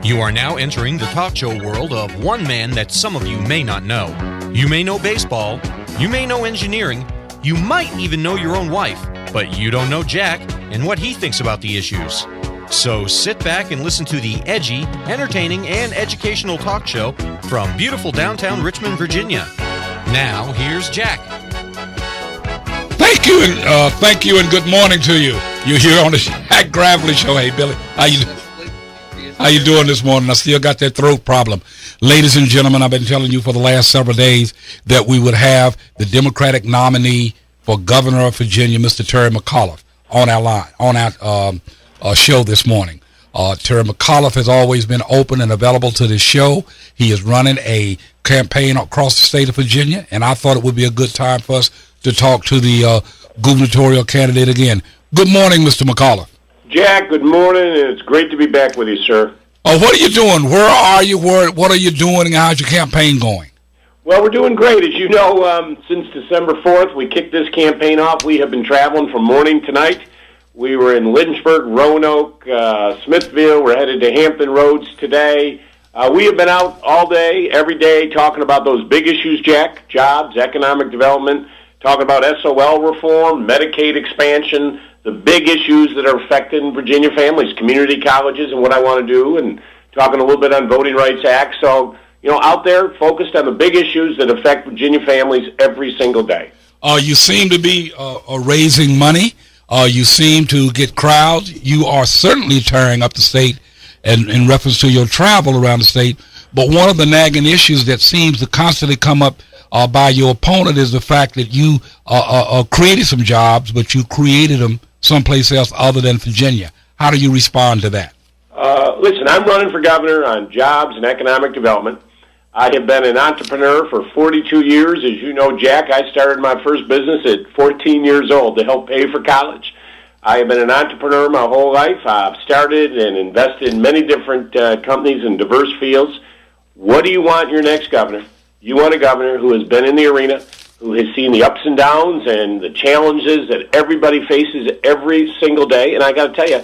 You are now entering the talk show world of one man that some of you may not know. You may know baseball, you may know engineering, you might even know your own wife, but you don't know Jack and what he thinks about the issues. So sit back and listen to the edgy, entertaining, and educational talk show from beautiful downtown Richmond, Virginia. Now, here's Jack. Thank you, and good morning to you. You're here on the Jack Gravely Show. Hey, Billy, how you doing this morning? I still got that throat problem. Ladies and gentlemen, I've been telling you for the last several days that we would have the Democratic nominee for governor of Virginia, Mr. Terry Mcauliffe, on our show this morning. Terry Mcauliffe has always been open and available to this show. He is running a campaign across the state of Virginia, and I thought it would be a good time for us to talk to the gubernatorial candidate again. Good morning, Mr. Mcauliffe. Jack, good morning, and it's great to be back with you, sir. What are you doing? Where are you? What are you doing, and how's your campaign going? Well, we're doing great. As you know, since December 4th, we kicked this campaign off. We have been traveling from morning to night. We were in Lynchburg, Roanoke, Smithville. We're headed to Hampton Roads today. We have been out all day, every day, talking about those big issues, Jack, jobs, economic development, talking about SOL reform, Medicaid expansion, the big issues that are affecting Virginia families, community colleges, and what I want to do, and talking a little bit on Voting Rights Act. So, out there, focused on the big issues that affect Virginia families every single day. You seem to be raising money. You seem to get crowds. You are certainly tearing up the state in reference to your travel around the state. But one of the nagging issues that seems to constantly come up by your opponent is the fact that you created some jobs, but you created them someplace else other than Virginia. How do you respond to that? Listen, I'm running for governor on jobs and economic development. I have been an entrepreneur for 42 years. As you know, Jack, I started my first business at 14 years old to help pay for college. I have been an entrepreneur my whole life. I've started and invested in many different companies in diverse fields. What do you want in your next governor? You want a governor who has been in the arena, who has seen the ups and downs and the challenges that everybody faces every single day. And I got to tell you,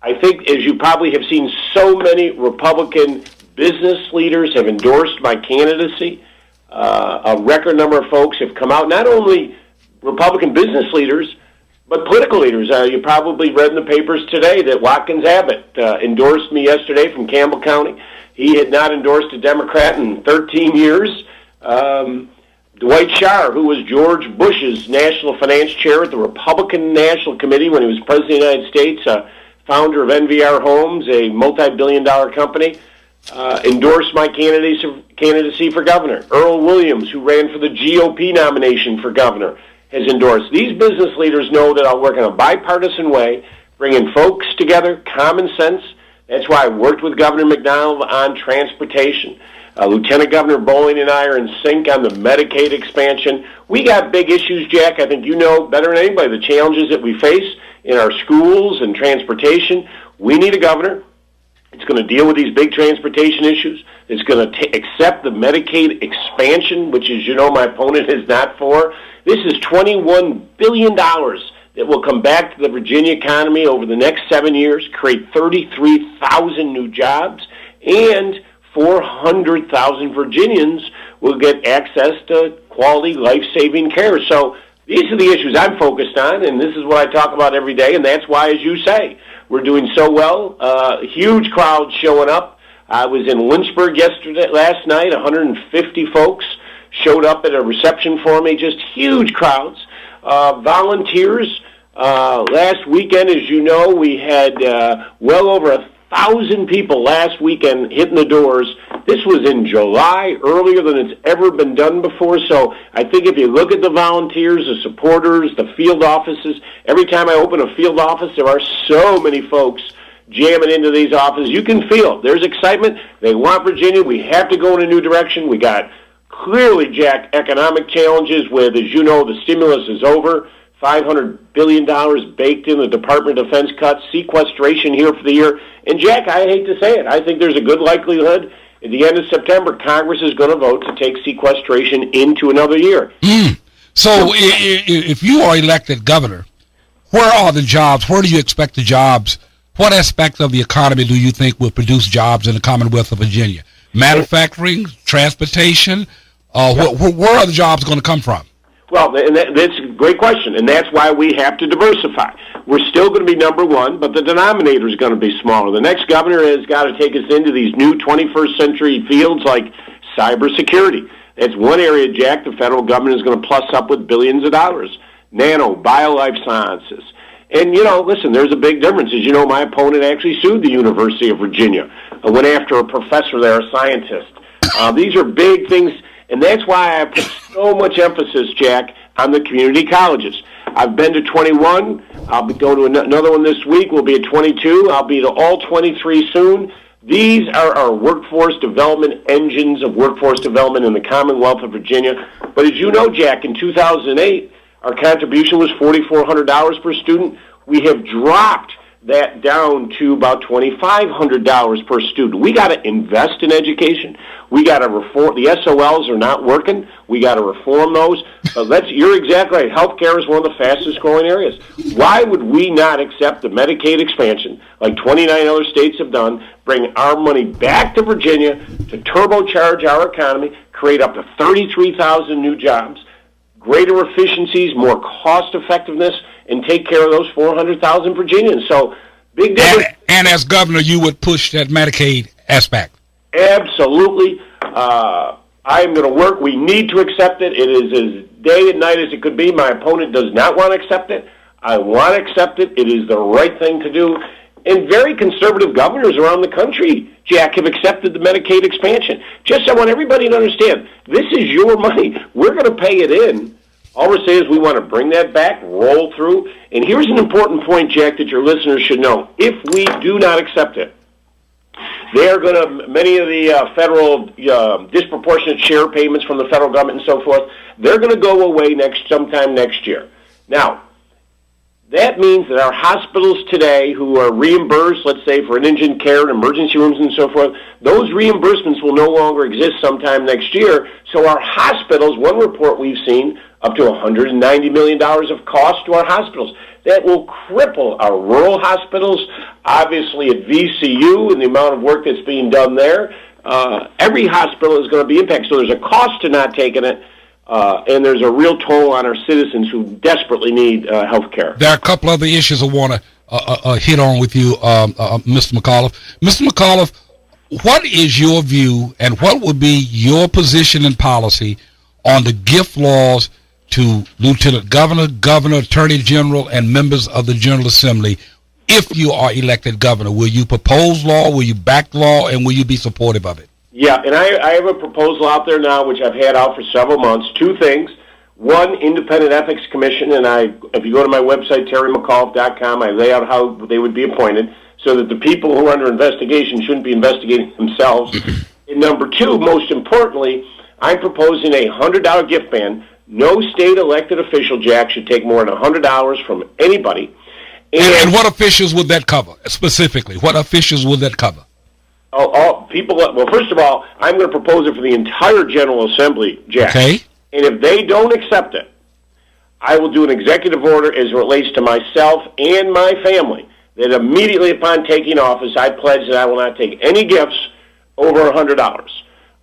I think, as you probably have seen, so many Republican business leaders have endorsed my candidacy. A record number of folks have come out, not only Republican business leaders, but political leaders. You probably read in the papers today that Watkins Abbott endorsed me yesterday from Campbell County. He had not endorsed a Democrat in 13 years. Dwight Scharr, who was George Bush's national finance chair at the Republican National Committee when he was president of the United States, founder of NVR Homes, a multi-billion-dollar company, endorsed my candidacy for governor. Earl Williams, who ran for the GOP nomination for governor, has endorsed. These business leaders know that I'll work in a bipartisan way, bringing folks together, common sense. That's why I worked with Governor McDonald on transportation. Lieutenant Governor Bowling and I are in sync on the Medicaid expansion. We got big issues, Jack. I think you know better than anybody the challenges that we face in our schools and transportation. We need a governor. It's going to deal with these big transportation issues. It's going to accept the Medicaid expansion, which, as you know, my opponent is not for. This is $21 billion that will come back to the Virginia economy over the next 7 years, create 33,000 new jobs, and 400,000 Virginians will get access to quality, life-saving care. So these are the issues I'm focused on, and this is what I talk about every day, and that's why, as you say, we're doing so well. Huge crowds showing up. I was in Lynchburg last night. 150 folks showed up at a reception for me. Just huge crowds. Volunteers. Last weekend, as you know, we had well over 1,000 people last weekend hitting the doors. This was in July, earlier than it's ever been done before. So I think if you look at the volunteers, the supporters, the field offices, every time I open a field office, there are so many folks jamming into these offices. You can feel there's excitement. They want Virginia. We have to go in a new direction. We got clearly, Jack, economic challenges with, as you know, the stimulus is over. $500 billion baked in the Department of Defense cuts, sequestration here for the year. And, Jack, I hate to say it, I think there's a good likelihood at the end of September Congress is going to vote to take sequestration into another year. So if you are elected governor, where are the jobs? Where do you expect the jobs what aspect of the economy do you think will produce jobs in the Commonwealth of Virginia? Manufacturing, transportation, where are the jobs going to come from? Well, and that's a great question, and that's why we have to diversify. We're still going to be number one, but the denominator is going to be smaller. The next governor has got to take us into these new 21st century fields like cybersecurity. That's one area, Jack, the federal government is going to plus up with billions of dollars. Nano, bio-life sciences. And, listen, there's a big difference. As you know, my opponent actually sued the University of Virginia. I went after a professor there, a scientist. These are big things, and that's why I put so much emphasis, Jack, on the community colleges. I've been to 21. I'll be going to another one this week. We'll be at 22. I'll be to all 23 soon. These are our workforce development engines of workforce development in the Commonwealth of Virginia. But as you know, Jack, in 2008, our contribution was $4,400 per student. We have dropped that down to about $2,500 per student. We got to invest in education. We got to reform. The SOLs are not working. We got to reform those. You're exactly right. Healthcare is one of the fastest growing areas. Why would we not accept the Medicaid expansion, like 29 other states have done, bring our money back to Virginia to turbocharge our economy, create up to 33,000 new jobs, greater efficiencies, more cost effectiveness, and take care of those 400,000 Virginians. So, big difference. And as governor, you would push that Medicaid aspect. Absolutely. I am going to work. We need to accept it. It is as day and night as it could be. My opponent does not want to accept it. I want to accept it. It is the right thing to do. And very conservative governors around the country, Jack, have accepted the Medicaid expansion. I want everybody to understand, this is your money. We're going to pay it in. All we're saying is we want to bring that back, roll through. And here's an important point, Jack, that your listeners should know. If we do not accept it, they are going to, many of the federal disproportionate share payments from the federal government and so forth, they're going to go away sometime next year. Now, that means that our hospitals today who are reimbursed, let's say, for indigent care and emergency rooms and so forth, those reimbursements will no longer exist sometime next year. So our hospitals, one report we've seen, up to $190 million of cost to our hospitals. That will cripple our rural hospitals, obviously at VCU and the amount of work that's being done there. Every hospital is going to be impacted. So there's a cost to not taking it. And there's a real toll on our citizens who desperately need health care. There are a couple other issues I want to hit on with you, Mr. Mcauliffe. Mr. Mcauliffe, what is your view and what would be your position and policy on the gift laws to Lieutenant Governor, Attorney General, and members of the General Assembly if you are elected governor? Will you propose law, will you back law, and will you be supportive of it? Yeah, and I have a proposal out there now, which I've had out for several months. Two things. One, independent ethics commission, and if you go to my website, terrymcauliffe.com, I lay out how they would be appointed so that the people who are under investigation shouldn't be investigating themselves. And number two, most importantly, I'm proposing a $100 gift ban. No state elected official, Jack, should take more than $100 from anybody. And what officials would that cover, specifically? What officials would that cover? All people. Well, first of all, I'm going to propose it for the entire General Assembly, Jack. Okay. And if they don't accept it, I will do an executive order as it relates to myself and my family that immediately upon taking office, I pledge that I will not take any gifts over $100.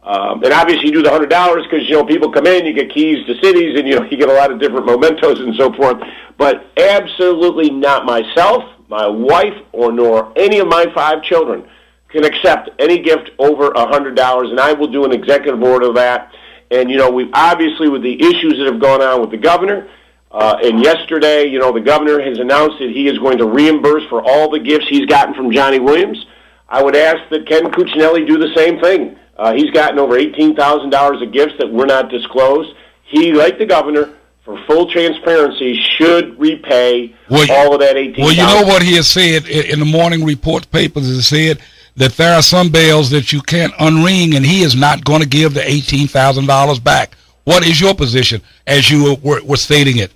And obviously you do the $100 because, people come in, you get keys to cities, and, you get a lot of different mementos and so forth. But absolutely not myself, my wife, nor any of my 5 children can accept any gift over $100, and I will do an executive order of that. And, we obviously, with the issues that have gone on with the governor, and yesterday, the governor has announced that he is going to reimburse for all the gifts he's gotten from Johnny Williams. I would ask that Ken Cuccinelli do the same thing. He's gotten over $18,000 of gifts that were not disclosed. He, like the governor, for full transparency, should repay all of that $18,000. Well, you know what he has said in the morning report papers? He said that there are some bells that you can't unring, and he is not going to give the $18,000 back. What is your position as you were stating it?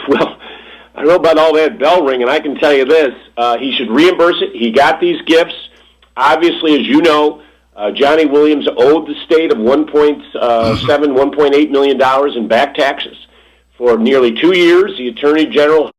Well, I don't know about all that bell ringing. I can tell you this. He should reimburse it. He got these gifts. Obviously, as you know, Johnny Williams owed the state of $1.8 million in back taxes for nearly 2 years. The Attorney General